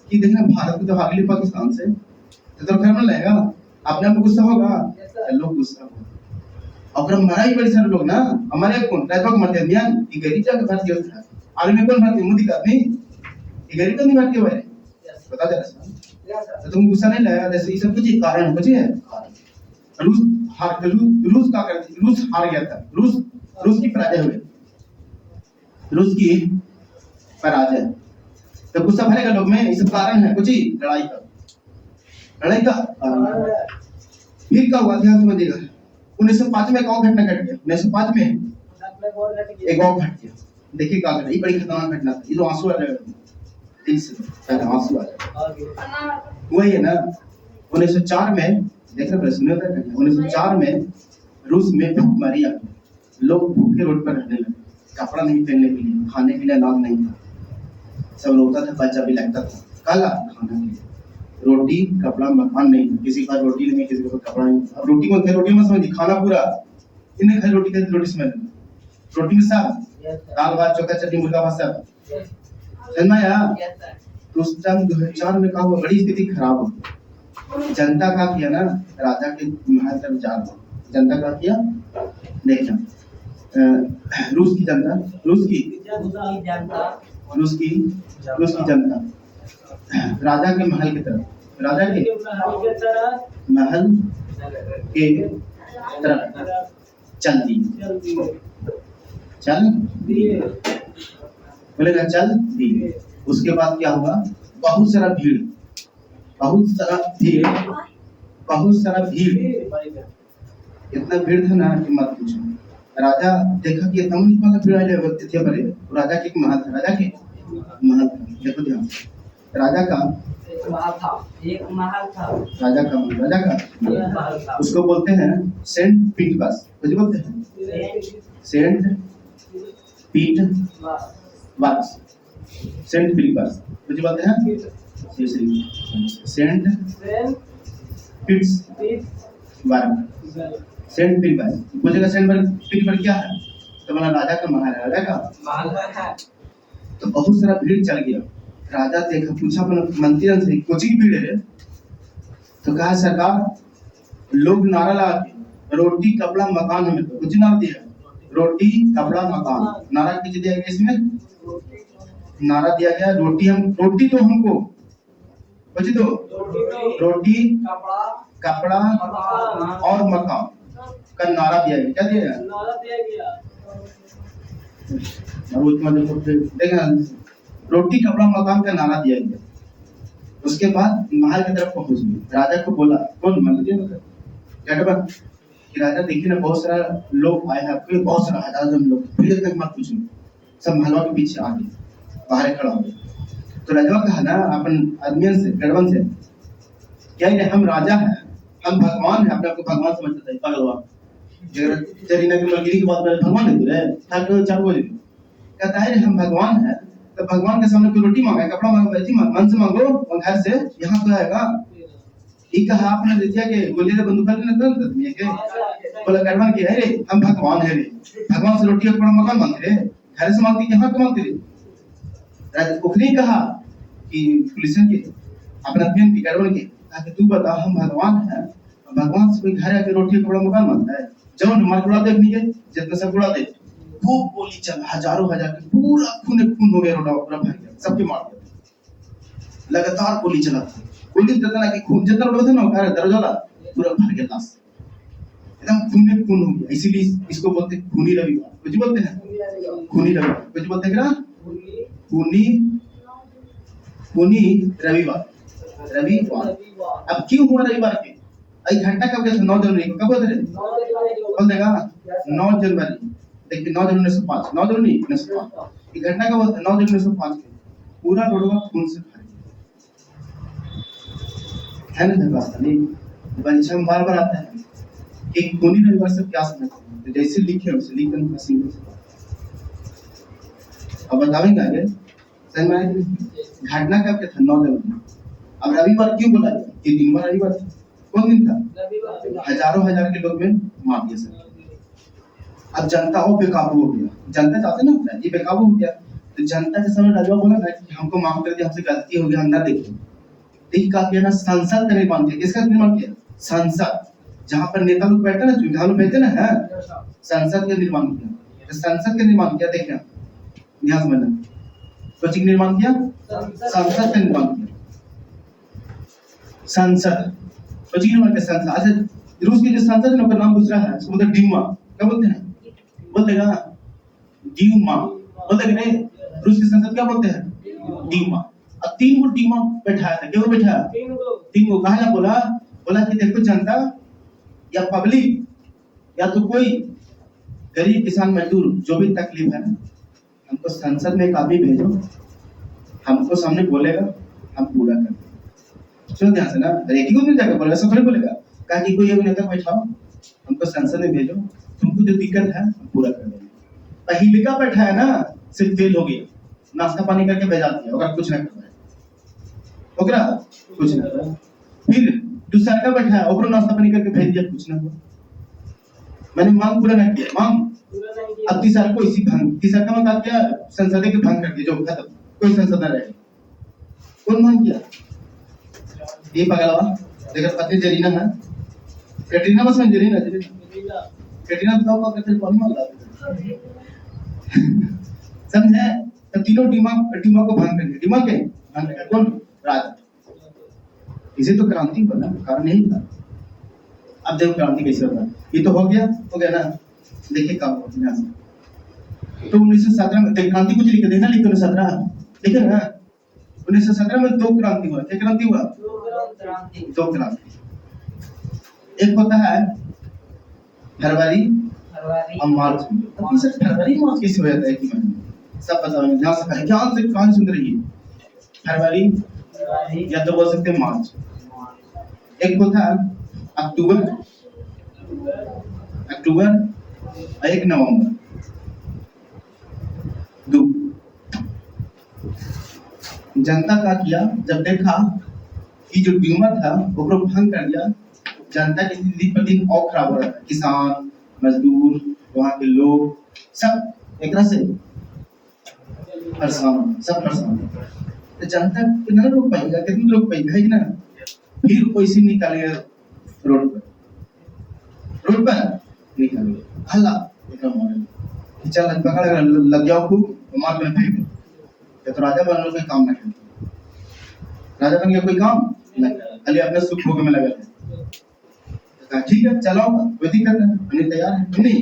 Speaker 1: कि देखना भारत को तो हावी पाकिस्तान से, तो करना लगेगा अपने आप को गुस्सा होगा, लोग गुस्सा होगा। और मरा ही बड़ी सारे लोग ना, हमारे कौन राजभोग मरते दिया, ये गरीब जाके भारतीय था, आर्मी कौन भारतीय मोदी का नहीं, ये गरीब तो नहीं भारतीय हुए, बता जरा। तो तुम गुस्सा नहीं लगा, जैसे ये सब कुछ कारण कुछ है। रूस का करती, रूस हार गया था, रूस की पराजय हुई, रूस की पराजय। तो गुस्सा भरेगा लोग में, इस कारण है कुछ ही लड़ाई का फिर क्या हुआ ध्यान समझिएगा। 1905 में एक और घटना घट गया। 1905 में एक और घट गया, देखिए क्या घटा, ये बड़ी खतरनाक घटना थी। ये जो आंसू आ रहा है, आंसू आ रहा वही है ना। 1904 में देख रहे सुने होता है, 1904 में रूस में भूखमरी आ गई, लोग भूखे रोड पर रहने लगे, कपड़ा नहीं पहनने के लिए, खाने के लिए अनाज नहीं था, सब रोता था, बच्चा भी लगता था, काला खाना के लिए, रोटी कपड़ा मकान नहीं, किसी का रोटी नहीं, किसी का कपड़ा नहीं। अब रोटी कौन खाए? रोटी मत समझिए, खाना पूरा इन्हें खाए, रोटी खाए, रोटी स्मेल। रोटी में सब, दाल भात चोखा चटनी मुर्गा भात सब, समझ में आया? तो उस टाइम 2004 में क्या हुआ, बड़ी स्थिति खराब हो गई। जनता का किया ना, राजा के महल तक जा रहा, जनता का किया, देखना रूस की जनता, रूस की जनता राजा के महल की तरफ, राजा के महल के तरफ चल दी, चल बोलेगा चल दी। उसके बाद क्या हुआ, बहुत सारा भीड़, इतना भीड़ था ना कि मत पूछो। राजा देखा कि इतना भीड़ आए थे बड़े, राजा के महल था, राजा के महल था, देखो ध्यान, राजा का एक महल था, राजा का उसको बोलते हैं सेंट पीटर्सबर्ग, मुझे बोलते हैं सेंट पीटर्सबर्ग, सेंट पीटर्सबर्ग, मुझे बोलते हैं सेंट पीटर्सबर्ग, सेंट पीटर्सबर्ग पूछेगा सेंट पीटर्सबर्ग क्या है, तो बोला राजा का महल है, राजा का महल है। तो बहुत सारा भीड़ चल गया, राजा देखा, पूछा अपने मंत्री से, कुछ ही भीड़ है, तो कहा सरकार लोग नारा लगा के रोटी कपड़ा मकान हमें तो कुछ नारा दिया, रोटी कपड़ा मकान, नारा किस दिया गया, इसमें नारा दिया गया रोटी तो हमको बची, तो रोटी कपड़ा और मकान का नारा दिया गया, क्या दिया गया, नारा दिया गया। देखा रोटी कपड़ा मकान का नारा दिया गया। उसके बाद महल की तरफ पहुंच गए, राजा को बोला, कौन मंत्री कि राजा देखिए ना बहुत सारा लोग आए हैं, आपके बहुत सारा हजार लोग, भीड़ तक मत पूछो, सब महलवा के पीछे आ गए, बाहर खड़ा हो गए। तो राजा कहा ना अपन आदमियों से, गढ़वन से, क्या हम राजा हैं, हम भगवान हैं, अपने आपको भगवान समझते थे, भगवान जरीना की मलगिरी की बात में भगवान है तुरे, ठाकुर चार बोले, कहता है हम भगवान हैं, तो भगवान के सामने कोई रोटी मांगे, कपड़ा मांगे, बैठी मन से मांगो, और घर से यहाँ तो आएगा। ये कहा आपने दिया के गोली से बंदूक ने तो दिए के, बोला गढ़वन के है रे, हम भगवान है रे, भगवान से रोटी कपड़ा मकान मांगते रे, घर से मांगती यहाँ तो मांगते रे। राजा उखरी कहा कि पुलिस के अपने आदमी की गढ़वन के, ताकि तू बता हम भगवान हैं, भगवान से कोई घर आके रोटी कपड़ा मकान मांगता है, जाओ मार उड़ा दे, अपनी के जितना सब उड़ा दे। वो गोली चल हजारों हजार के पूरा खून हो गया, रोड़ा पूरा भर गया, सबके मार दिया, लगातार गोली चला, गोली जितना कि खून जितना उड़ा था ना घर दरवाजा पूरा भर गया, लाश एकदम खून हो गया। इसीलिए इसको बोलते हैं खूनी रविवार, कुछ बोलते हैं खूनी रविवार, कुछ बोलते हैं ना खूनी रविवार। अब क्यों हुआ रविवार के, एक घंटा कब गया था, 9 जनवरी को, कब बोलते बोल देगा 9 जनवरी, देखिए 9 जनवरी 1905, 9 जनवरी 1905, ये घटना कब होता है, 9 जनवरी 1905 के, पूरा रोडवा खून से भर गया है ना। धर्मशाला परीक्षा में बार आता है कि खूनी रविवार से क्या समझते हैं, तो जैसे लिखे वैसे लिख देना सिंगल से। अब बताएंगे आगे सही में घटना कब के था, 9 जनवरी। अब रविवार क्यों बोला गया, ये दिन भर रविवार था, कौन दिन था, हजारों हजार के लोग में मार दिया सर। अब जनता वो बेकाबू हो गया, जनता चाहते ना होता है, ये बेकाबू हो गया, तो जनता के समय राजवा बोला ना कि हमको माफ कर दिया, हमसे गलती हो गई, हम ना देखें। एक का किया ना संसद का निर्माण किया, किसका निर्माण किया, संसद, जहाँ पर नेता लोग बैठे ना, जो लोग बैठे ना है, संसद का निर्माण किया। तो संसद का निर्माण किया, देखना ध्यान में, कुछ निर्माण किया, संसद का निर्माण किया, संसद कुछ निर्माण किया, संसद। अच्छा रूस की जो संसद है ना, उसका नाम दूसरा है, उसको बोलते हैं डीमा, क्या बोलते हैं, बोलते हैं डीमा, बोलते हैं नहीं, रूस की संसद क्या बोलते हैं, डीमा। अब 3 गो डीमा बैठाया था, क्यों बैठाया, 3 गो, कहा ना बोला कि देखो जनता या पब्लिक या तो कोई गरीब किसान मजदूर जो भी तकलीफ है, हमको संसद में एक आदमी भेजो, हमको सामने बोलेगा, हम पूरा करेंगे। सुनो ध्यान से ना, एक ही को नहीं जाकर बोलेगा, सब थोड़ी बोलेगा, कहा कि कोई एक नेता बैठाओ, हमको संसद में भेजो, तुमको जो दिक्कत है हम पूरा कर देंगे। पहले का बैठा है ना, सिर्फ फेल हो गया, नाश्ता पानी करके भेजा दिया, ओकरा कुछ ना करवाए, ओकरा कुछ ना करवाए। फिर दूसरा का बैठा है, ओकरा नाश्ता पानी करके भेज दिया, कुछ ना हुआ, मैंने मांग पूरा नहीं किया, मांग पूरा नहीं अब तीसरा को इसी भंग, तीसरा का मतलब क्या, संसद के भंग कर दिया, जो खत्म, कोई संसद न रहे। कौन भंग किया? ये पगलवा लेकर पति जरीना है, कैटरीना बस में जरीना, कैटरीना बताओ क्या करते कौन मार समझे? तो तीनों टीमा को भंग कर दिया, टीमा के भंग कर, कौन? राजा। इसे तो क्रांति बना, कारण नहीं था। अब देखो क्रांति कैसे होता है, ये तो हो गया ना। देखिए कब होता है तो 1917 में क्रांति कुछ लिखे देखना, लिखे 1917 लिखे ना। 1917 में दो क्रांति हुआ। क्या क्रांति हुआ? दो क्रांति। एक होता है फरवरी और मार्च में। अब सर फरवरी मार्च कैसे हो जाता है कि सब बताओ, ध्यान से ध्यान सुन रही है। फरवरी या तो बोल सकते हैं मार्च। एक होता है अक्टूबर और एक नवंबर। दो जनता का किया, जब देखा कि जो ड्यूमा था वो भंग कर दिया, जनता की स्थिति पर दिन और खराब हो रहा था। किसान, मजदूर, वहाँ के लोग सब एक तरह से परेशान, सब परेशान। तो जनता कितना रोक पाएगा, कितना रोक पाएगा है कि ना। फिर वैसे निकालेगा रोड पर निकालेगा हल्ला एकदम, चल पकड़ लग जाओ खूब, मार कर फेंक दो। तो राजा बन कोई काम ना करे, राजा बन गया कोई काम ना, खाली अपने सुख भोग में लगा है। ठीक है चलाओ, कोई दिक्कत नहीं, तैयार है नहीं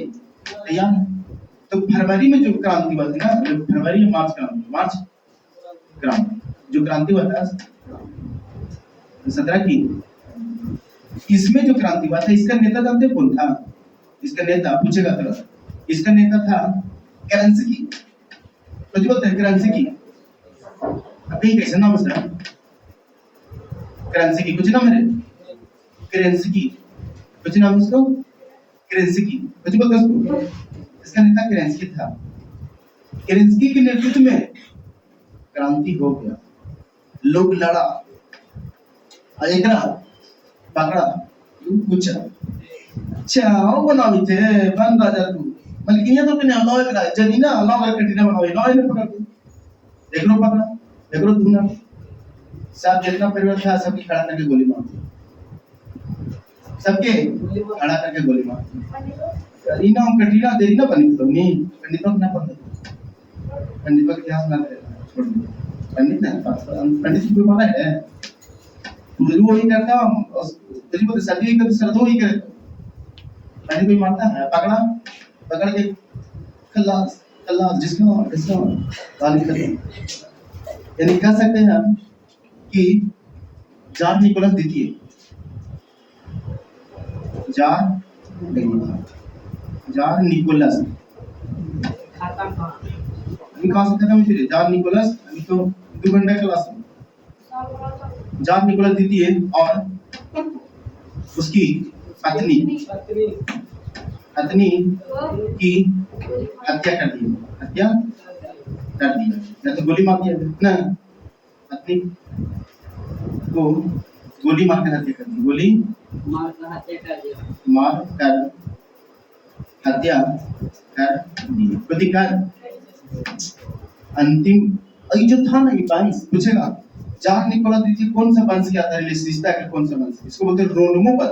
Speaker 1: तैयार है। तो फरवरी में जो क्रांति हुआ थी ना, फरवरी या मार्च क्रांति जो क्रांति हुआ था 17 की, इसमें जो क्रांति हुआ था, इसका नेता जानते कौन था? इसका नेता पूछेगा तो, इसका नेता था करेंसी की। तो जो बोलते हैं करेंसी की, अभी कैसे नाम है? करेंसी की कुछ नाम है, करेंसी की कुछ नाम उसको, करेंसी की कुछ बोलते हैं उसको। इसका नेता करेंसी था। करेंसी के नेतृत्व में क्रांति हो गया, लोग लड़ा, एक पकड़ा, पूछा चाओ बनावी थे बन राजा तू मलकिया तो कने अलाव करा जनीना अलाव कर कटिना बनावी लॉय ने पकड़ देखो पकड़ा, देखो दूना सब जितना परिवार था सबकी खड़ा करके गोली मार दी, सबके खड़ा करके गोली मार दी। करीना और कटीना देरी ना बनी तो नहीं पंडितों ना पकड़, पंडितों के इतिहास ना छोड़ दो, पंडित ना पंडित को मारा है मुझे वही करता, तेरी को सदी का सरदो ही करे, मैंने कोई मारता है, पकड़ के खल्लास जिसका गाली करते हैं। यानी कह सकते हैं हम कि जार निकोलस द्वितीय, जार निकोलस अभी कहा सकते हैं फिर जार निकोलस, अभी तो 2 घंटे क्लास में जार निकोलस द्वितीय और उसकी पत्नी की हत्या कर दी, या तो गोली मार दिया ना, पत्नी को गोली मार कर हत्या कर दी, गोली मार कर हत्या कर दी। प्रतिकार अंतिम जो था ना, ये वंश पूछेगा जार निकोलस द्वितीय कौन सा वंश आता है, रिश्ता का कौन सा वंश, इसको बोलते हैं रोमनोपस।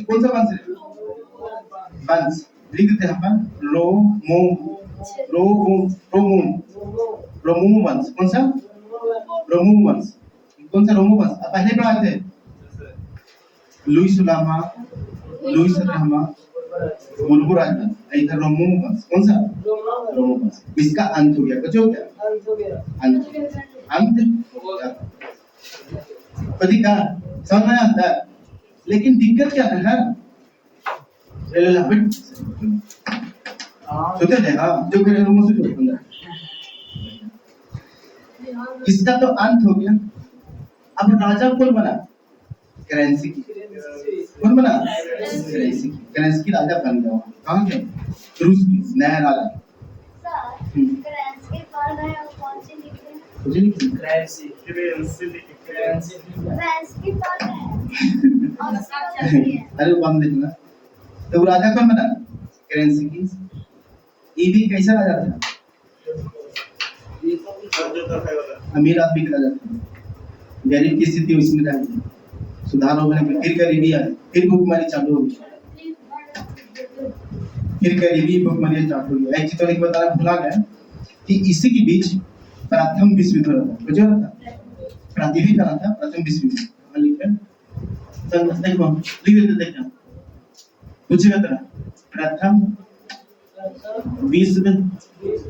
Speaker 1: कौन सा वंश है? वंश लिख देते हैं अपन, रोमू वंश। कौन सा? रोमू वंश। कौन सा रोमू वंश? पहले पढ़ाए थे लुइस रहमा बुलबुल राजवंश, इधर रोमू वंश। कौन सा? रोमू वंश। इसका अंत हो गया, कुछ हो गया अंत हो गया। अधिकार समझ में आता है, लेकिन दिक्कत क्या है? सोचे थे हाँ, जो करे रोमो से जो इसका तो अंत हो गया। अब राजा कौन बना? करेंसी की। कौन बना? करेंसी की। करेंसी की राजा बन गया। कहाँ के? रूस की नया राजा।
Speaker 2: करेंसी पर है कौन सी लिखते हैं?
Speaker 1: मुझे नहीं
Speaker 2: करेंसी पर है।
Speaker 1: अरे वो बंद देखना। तो वो राजा कौन बना? करेंसी की। ईवी कैसा राजा था? अमीर आदमी का राजा था, गरीब की स्थिति उसमें रह गई, सुधार हो गया, फिर गरीबी आई, फिर भूखमरी चालू हो गई, फिर गरीबी भूखमरी स्टार्ट हो गई। एक चीज तो नहीं बताना भुला गया कि इसी के बीच प्रथम विश्व युद्ध हो रहा था। जो था प्रातिभी का था प्रथम विश्व युद्ध। चल देखो लिख देते देखना, पूछेगा तेरा प्रथम विश्व युद्ध।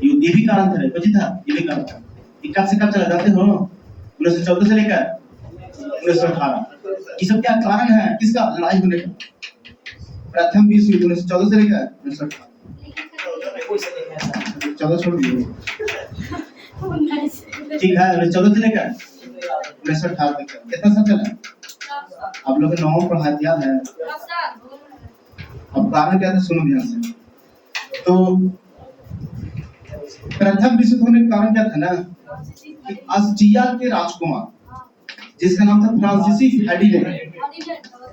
Speaker 1: ये भी कारण था, कुछ था, ये भी कारण था। ये कब से कब चला जाते हो? 1914 से लेकर 1918। ये सब क्या कारण है किसका लड़ाई होने का? प्रथम विश्व युद्ध 1914 से लेकर 1918। 14 छोड़ दीजिए, ठीक है। 1914 से लेकर 1918 तक कितना साल चला? आप लोग नौ पढ़ा याद है। अब कारण क्या था सुनो ध्यान से। तो प्रथम विश्व युद्ध होने का कारण क्या था ना कि ऑस्ट्रिया के राजकुमार जिसका नाम था फ्रांसीसी फर्डिनेंड,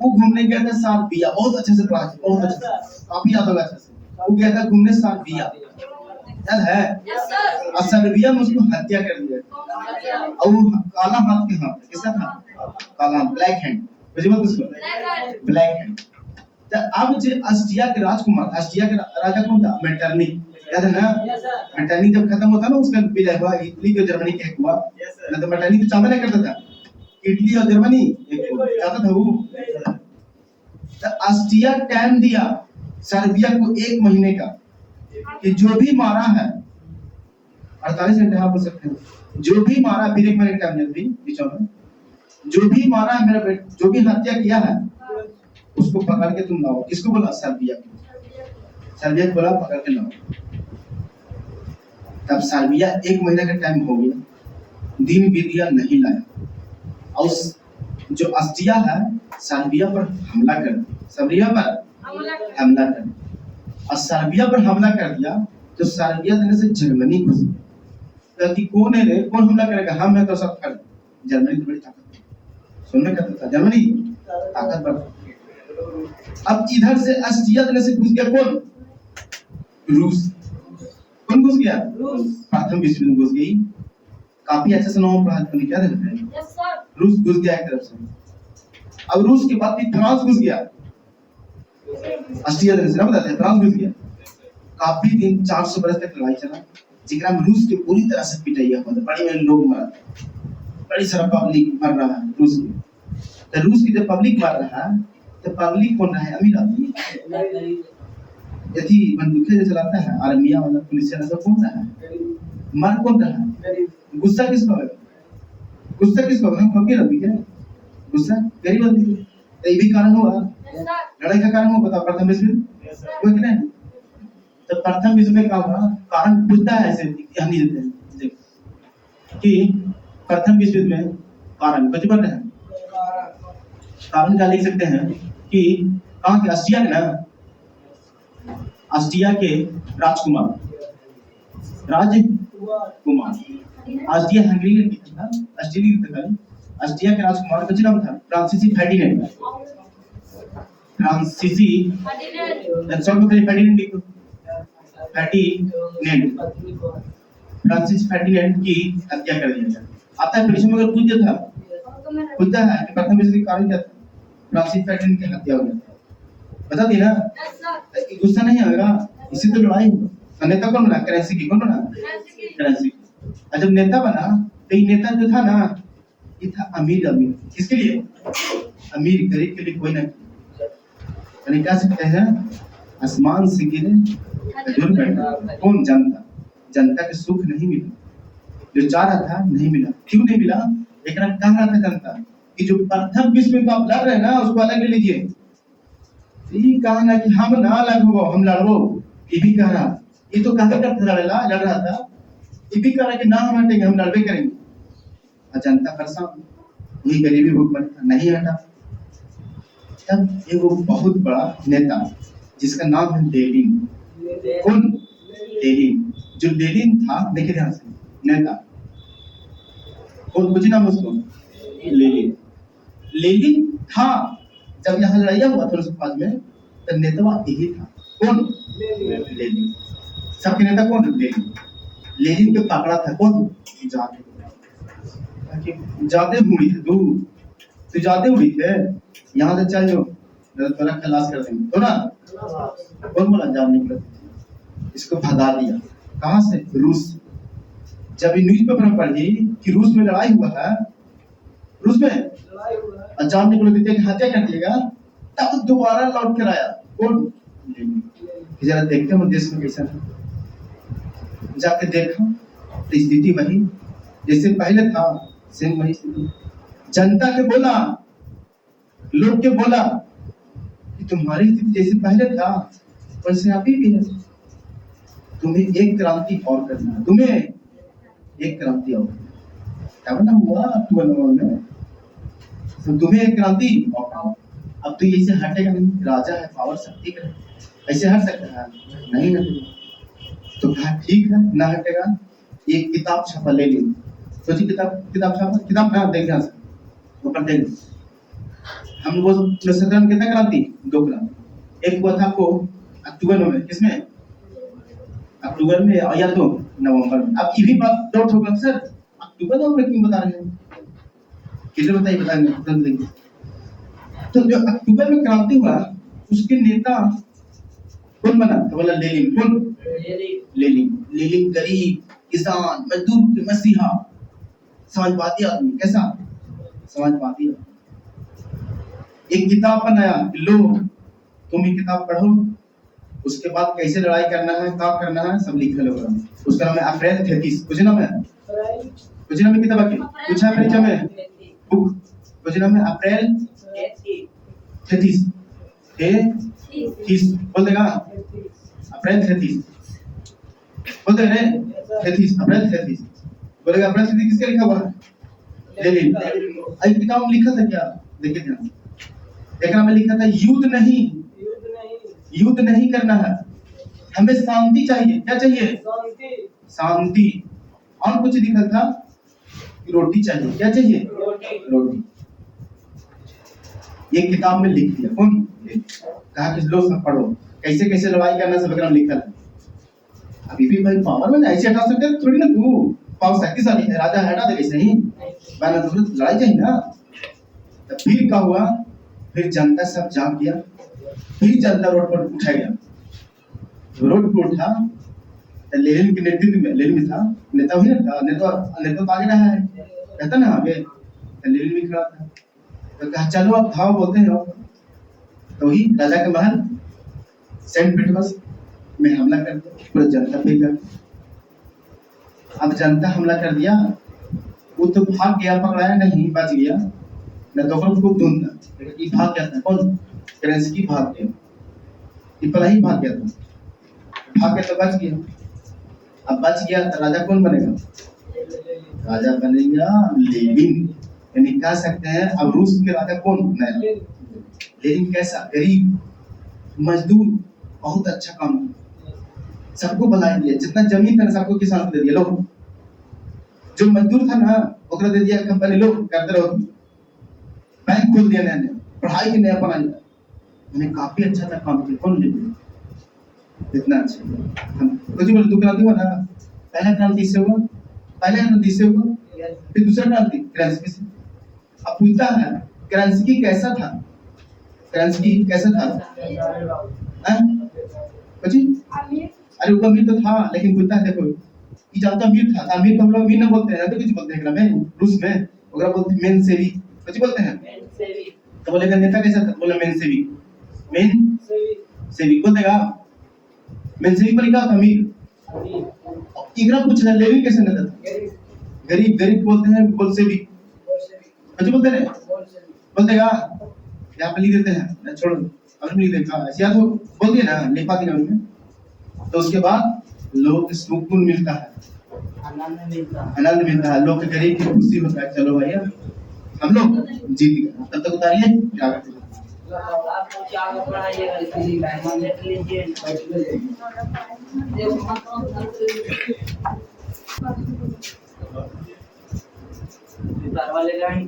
Speaker 1: वो घूमने गया था सर्बिया। बहुत अच्छे से पढ़ा, बहुत अच्छे से, काफी याद होगा अच्छे से। वो गया था घूमने सर्बिया, याद है? और सर्बिया में उसको हत्या कर दिया और काला हाथ के हाथ किसका था? काला, ब्लैक हैंड, बुझे मत उसको, ब्लैक हैंड। तो अब जो ऑस्ट्रिया के राजकुमार, ऑस्ट्रिया के राजा कौन था? मेटरनी, याद है ना? मेटरनी जब खत्म होता ना उसका विलय हुआ, इटली और जर्मनी के एक हुआ ना। तो मेटरनी तो चाहता नहीं करता था इटली और जर्मनी एक हो, चाहता था वो। तो ऑस्ट्रिया टाइम दिया सर्बिया को 1 महीने का कि जो भी मारा है, 48 घंटे आप बोल सकते हैं, जो भी मारा, फिर 1 महीने टाइम दिया भी बीचों में, जो भी मारा है मेरा बेटा, जो भी हत्या किया है उसको पकड़ के तुम लाओ। किसको बोला? सर्बिया को। सर्बिया को बोला पकड़ के लाओ। तब सर्बिया 1 महीने का टाइम हो गया, दिन बीत गया, नहीं लाया। और जो ऑस्ट्रिया है सर्बिया पर हमला कर दिया, सर्बिया पर हमला कर दिया। और सर्बिया पर हमला कर दिया तो सर्बिया देने से जर्मनी घुस गया कि कौन है रे, कौन हमला करेगा? हम है तो सब कर। जर्मनी तो बड़ी ताकत सुनने करता था, जर्मनी ताकतवर। अब इधर से ऑस्ट्रिया देने से घुस गया कौन? रूस। कौन घुस गया? प्रथम विश्व युद्ध घुस गई। काफी अच्छे से नाम पढ़ा था, क्या देते हैं? रूस घुस गया एक तरफ से। अब रूस के बाद फ्रांस घुस गया, ऑस्ट्रिया देने से ना बताते हैं, फ्रांस घुस गया। काफी दिन 400 बरस तक लड़ाई चला, जिकरा में रूस के पूरी तरह से पिटाइया हुआ था, बड़ी में लोग मरा, बड़ी सारा पब्लिक मर रहा है रूस में। तो रूस की जब पब्लिक मर रहा है तो पब्लिक कौन रहा है? अमीर आदमी। यदि बंदूकें जो चलाता है आर्मिया वाला, पुलिस वाला, सब कौन रहा है? मर कौन रहा है? गुस्सा किसको है? गुस्सा किसको? हम फकीर आदमी क्या गुस्सा? गरीब आदमी। तो ये भी कारण हुआ, लड़ाई का कारण हुआ। बताओ प्रथम विश्व युद्ध हुआ कि नहीं? तो प्रथम विश्व में क्या हुआ? कारण पूछता है ऐसे हम नहीं देते हैं कि प्रथम विश्व युद्ध में कारण कुछ बन रहे हैं। कारण क्या लिख सकते हैं कि कहाँ के? ऑस्ट्रिया के ना, ऑस्ट्रिया के राजकुमार, ऑस्ट्रिया हंगरी था, ऑस्ट्रिया के राजकुमार का नाम था फ्रांसीसी फर्डिनेंड। फ्रांसीसी फर्डिनेंड फ्रांसिस फर्डिनेंड की हत्या कर दिया गया। आता है परीक्षा में अगर पूछता है कि प्रथम विश्व युद्ध का कारण क्या था? फ्रांसिस फर्डिनेंड की हत्या हो गई। बता दी ना? गुस्सा नहीं आएगा, इसी तो लड़ाई हुआ। नेता कौन बना? करेंसी की। कौन बना? करेंसी। और जब नेता बना तो ये नेता जो था ना, ये था अमीर आदमी। किसके लिए? अमीर, गरीब के लिए कोई नहीं। यानी क्या सकते हैं? आसमान से गिरे खजूर का कौन? जनता। जनता के सुख नहीं मिला, जो चाह रहा था नहीं मिला। क्यों नहीं मिला? एक कह रहा था जनता कि जो प्रथम विश्व युद्ध आप लड़ रहे हैं ना, उसको अलग ले लीजिए। ये कहा ना कि हम ना अलग हो, हम लड़ो। ये भी कह रहा, ये तो कहा करता लड़ रहा था, ये भी कह रहा कि ना हम हटेंगे, हम लड़बे करेंगे। और जनता परेशान, वही गरीबी भूखमरी नहीं हटा। तब एक बहुत बड़ा नेता जिसका नाम है लेनिन। कौन? लेनिन। जो लेनिन था, देखिए ध्यान से, नेता कौन? कुछ नाम उसको? लेनिन। लेनिन था जब यहाँ लड़ाई हुआ था 1905 में, तब नेता यही था। कौन? लेनिन। सबके नेता कौन? लेनिन। लेनिन को पकड़ा था कौन? जाते हुई थे तू जाते हुई थे यहाँ से चल जो तेरा खलास कर देंगे तो ना। कौन बोला जाम निकला? इसको भगा दिया। कहाँ से? रूस से। जब न्यूज़पेपर में पढ़ी कि रूस में लड़ाई हुआ है, रूस में जाम निकला देते कि हत्या कर दिएगा, तब दोबारा लौट कर आया कौन? जरा देखते हैं देश में कैसा है। जाके देखा तो स्थिति वही जैसे पहले था, सेम वही स्थिति। जनता के बोला, लोग के बोला कि तुम्हारी स्थिति जैसे पहले था वैसे अभी भी है। तुम्हें एक क्रांति और करना है, तुम्हें एक क्रांति और क्या बना हुआ अक्टूबर नवंबर में, तो तुम्हें एक क्रांति और करना। अब तो ऐसे हटेगा नहीं, राजा है, पावर शक्ति का, ऐसे हट सकता है? नहीं हटेगा। तो कहा ठीक है ना हटेगा, एक किताब छपा ले ली। सोची किताब छपा, किताब ना देख ऊपर देख। हम वो संक्रांत कितना क्रांति? 2 क्रांति। एक हुआ था आपको अक्टूबर में, किसमें? अक्टूबर में या तो नवंबर में। अब ये भी बात डाउट होगा सर अक्टूबर नवंबर क्यों बता रहे हैं, किधर बताइए, बताएंगे। तो जो अक्टूबर में क्रांति हुआ उसके नेता कौन बना? तो बोला लेनिन। कौन? लेनिन। लेनिन गरीब, किसान, मजदूर के मसीहा, समाजवादी आदमी। कैसा? समाजवादी। एक किताब बनाया, लो तुम ये किताब पढ़ो, उसके बाद कैसे लड़ाई करना है, क्या करना है, सब लिखा होगा। उसका नाम है अप्रैल 33। कुछ नाम है, कुछ नाम है किताब की, कुछ है परीक्षा में बुक, कुछ नाम है अप्रैल 33। 30 बोल देगा, अप्रैल 33 बोल दे रहे, 33 अप्रैल 33 बोलेगा। अप्रैल 33 किसका लिखा हुआ है? लेनिन। आई किताब में लिखा था क्या? देखिए ध्यान, देखना में लिखा था युद्ध नहीं करना है, हमें शांति चाहिए। क्या चाहिए? शांति। और कुछ लिखा था, रोटी चाहिए। क्या चाहिए? रोटी। ये किताब में लिख दिया। कौन? कहा कि लोग सब पढ़ो, कैसे कैसे लड़ाई करना सब एकदम लिखा है। अभी भी भाई पावर में ऐसे हटा सकते थोड़ी ना, तू पावर शक्तिशाली है, राजा हटा दे कैसे ही, मैंने तो लड़ाई चाहिए ना। तो फिर क्या हुआ, फिर जनता सब जाग गया, फिर जनता रोड पर उठा गया। रोड पर उठा तो लेनिन के नेतृत्व में, लेनिन था नेता, हुई ना नेता तो आगे रहा है, कहता ना आगे, तो लेनिन भी खड़ा था। तो कहा चलो अब धाव बोलते हैं। तो ही राजा के महल सेंट पीटर्सबर्ग में हमला कर दिया, पूरा जनता पे कर। अब जनता हमला कर दिया, वो तो भाग गया, पकड़ाया नहीं, बच गया। न तो खूब धुंध था, ये भाग गया था। कौन? केरेंस्की भाग गया, ये पहले ही भाग गया था, भाग गया तो बच गया। अब बच गया तो राजा कौन बनेगा? राजा बनेगा लेनिन। यानी कह सकते हैं अब रूस के राजा कौन? नया लेनिन। कैसा? गरीब, मजदूर, बहुत अच्छा काम किया, सबको भलाई दिया, जितना जमीन था सबको किसान को दे दिया। लोग जो मजदूर था ना ओकरा दे दिया कंपनी, लोग करते रहो। बैंक खोल दिया नया, पढ़ाई के नया बना दिया, मैंने काफी अच्छा था काम किया। कौन? लेनिन। इतना अच्छा हम कुछ बोले। 2 क्रांति हुआ ना, पहला क्रांति से हुआ, पहला क्रांति से हुआ, फिर दूसरा क्रांति केरेंस्की से। अब पूछता है केरेंस्की कैसा था? केरेंस्की कैसा था? अरे वो अमीर तो था, लेकिन पूछता है देखो ये जानता अमीर था, अमीर को हम लोग अमीर ना बोलते हैं, तो कुछ बोलते हैं में रूस में ओकरा बोलते हैं मेनसेवी। कुछ बोलते हैं मेनसेवी। तो बोलेगा नेता कैसा था? बोले मेनसेवी। मेनसेवी बोल देगा, मेनसेवी पर लिखा था अमीर। इकरा पूछना लेनिन कैसे नेता था? गरीब। गरीब बोलते हैं बोल्शेविक। कुछ बोलते हैं बोल देगा, यहाँ पे लिख देते हैं, छोड़ो अब लिख देगा, ऐसे याद हो बोल दिया ना, लिखा दिया उन्होंने। तो उसके बाद लोग सुकून मिलता है, आनंद मिलता है, लोग के गरीब की खुशी होता है। चलो भैया हम लोग जीत गए। तब तक उतारिए क्या करते हैं।
Speaker 3: आपको क्या पढ़ाइएगा, इसीलिए टाइम लेट लीजिए, घर वाले का ही